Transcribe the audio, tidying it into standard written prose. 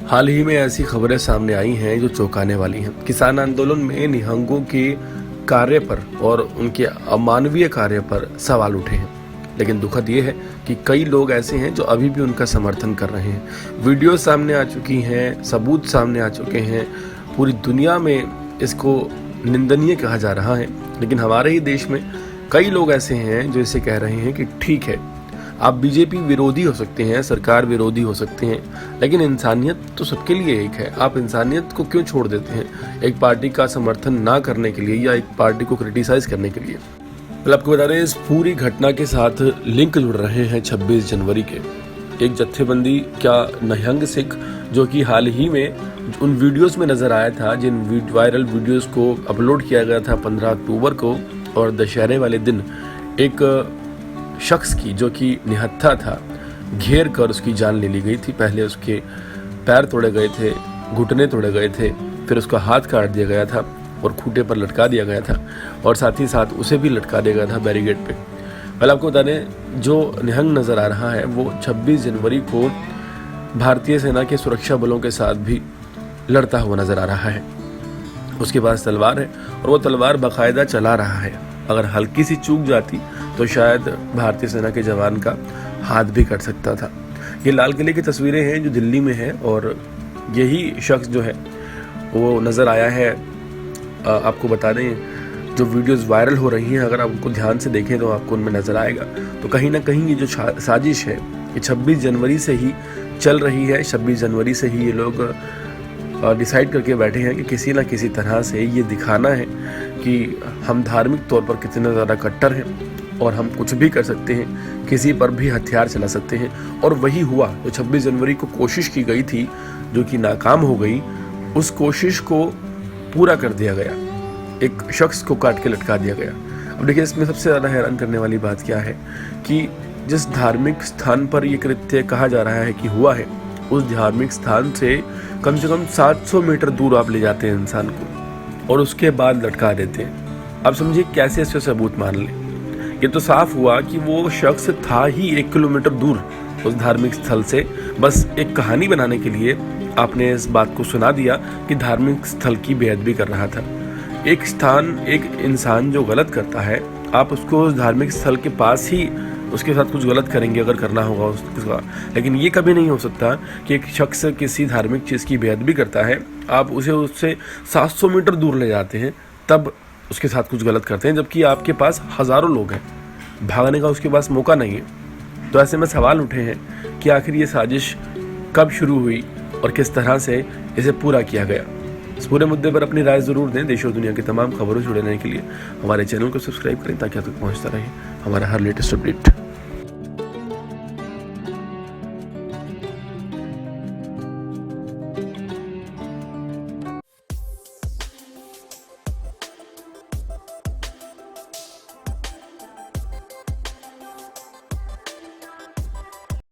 हाल ही में ऐसी खबरें सामने आई हैं जो चौंकाने वाली हैं। किसान आंदोलन में निहंगों के कार्य पर और उनके अमानवीय कार्य पर सवाल उठे हैं, लेकिन दुखद ये है कि कई लोग ऐसे हैं जो अभी भी उनका समर्थन कर रहे हैं। वीडियो सामने आ चुकी हैं, सबूत सामने आ चुके हैं, पूरी दुनिया में इसको निंदनीय कहा जा रहा है। लेकिन हमारे ही देश में कई लोग ऐसे हैं जो इसे कह रहे हैं कि ठीक है, आप बीजेपी विरोधी हो सकते हैं, सरकार विरोधी हो सकते हैं, लेकिन इंसानियत तो सबके लिए एक है। आप इंसानियत को क्यों छोड़ देते हैं एक पार्टी का समर्थन ना करने के लिए या एक पार्टी को क्रिटिसाइज करने के लिए। आपको बता दें, इस पूरी घटना के साथ लिंक जुड़ रहे हैं 26 जनवरी के एक जत्थेबंदी क्या निहंग सिख, जो कि हाल ही में उन वीडियोस में नजर आया था जिन वायरल वीडियोस को अपलोड किया गया था 15 अक्टूबर को, और दशहरे वाले दिन एक शख्स की जो कि निहत्था था घेर कर उसकी जान ले ली गई थी। पहले उसके पैर तोड़े गए थे, घुटने तोड़े गए थे, फिर उसका हाथ काट दिया गया था और खूंटे पर लटका दिया गया था, और साथ ही साथ उसे भी लटका दिया गया था बैरिकेड पे। पहले आपको बता दें, जो निहंग नज़र आ रहा है वो 26 जनवरी को भारतीय सेना के सुरक्षा बलों के साथ भी लड़ता हुआ नज़र आ रहा है। उसके पास तलवार है और वो तलवार बाकायदा चला रहा है। अगर हल्की सी चूक जाती तो शायद भारतीय सेना के जवान का हाथ भी कट सकता था। ये लाल किले की तस्वीरें हैं जो दिल्ली में है, और यही शख्स जो है वो नज़र आया है। आपको बता दें, जो वीडियोस वायरल हो रही हैं, अगर आप उनको ध्यान से देखें तो आपको उनमें नज़र आएगा। तो कहीं ना कहीं ये जो साजिश है ये 26 जनवरी से ही चल रही है। 26 जनवरी से ही ये लोग डिसाइड करके बैठे हैं कि किसी ना किसी तरह से ये दिखाना है कि हम धार्मिक तौर पर कितने ज़्यादा कट्टर हैं और हम कुछ भी कर सकते हैं, किसी पर भी हथियार चला सकते हैं। और वही हुआ जो 26 जनवरी को कोशिश की गई थी, जो कि नाकाम हो गई। उस कोशिश को पूरा कर दिया गया, एक शख्स को काट के लटका दिया गया। अब देखिए, इसमें सबसे ज़्यादा हैरान करने वाली बात क्या है कि जिस धार्मिक स्थान पर ये कृत्य कहा जा रहा है कि हुआ है, उस धार्मिक स्थान से कम 700 मीटर दूर आप ले जाते हैं इंसान को और उसके बाद लटका देते हैं। अब समझिए कैसे इससे सबूत मान लें। ये तो साफ हुआ कि वो शख्स था ही 1 किलोमीटर दूर उस धार्मिक स्थल से। बस एक कहानी बनाने के लिए आपने इस बात को सुना दिया कि धार्मिक स्थल की बेअदबी कर रहा था। एक इंसान जो गलत करता है, आप उसको उस धार्मिक स्थल के पास ही उसके साथ कुछ गलत करेंगे अगर करना होगा उसका। लेकिन ये कभी नहीं हो सकता कि एक शख्स किसी धार्मिक चीज़ की बेअदबी करता है, आप उसे उससे 700 मीटर दूर ले जाते हैं, तब उसके साथ कुछ गलत करते हैं, जबकि आपके पास हज़ारों लोग हैं, भागने का उसके पास मौका नहीं है। तो ऐसे में सवाल उठे हैं कि आखिर ये साजिश कब शुरू हुई और किस तरह से इसे पूरा किया गया। इस पूरे मुद्दे पर अपनी राय ज़रूर दें। देश और दुनिया की तमाम खबरों से जुड़े रहने के लिए हमारे चैनल को सब्सक्राइब करें ताकि आप तक पहुँचता रहे हमारा हर लेटेस्ट अपडेट।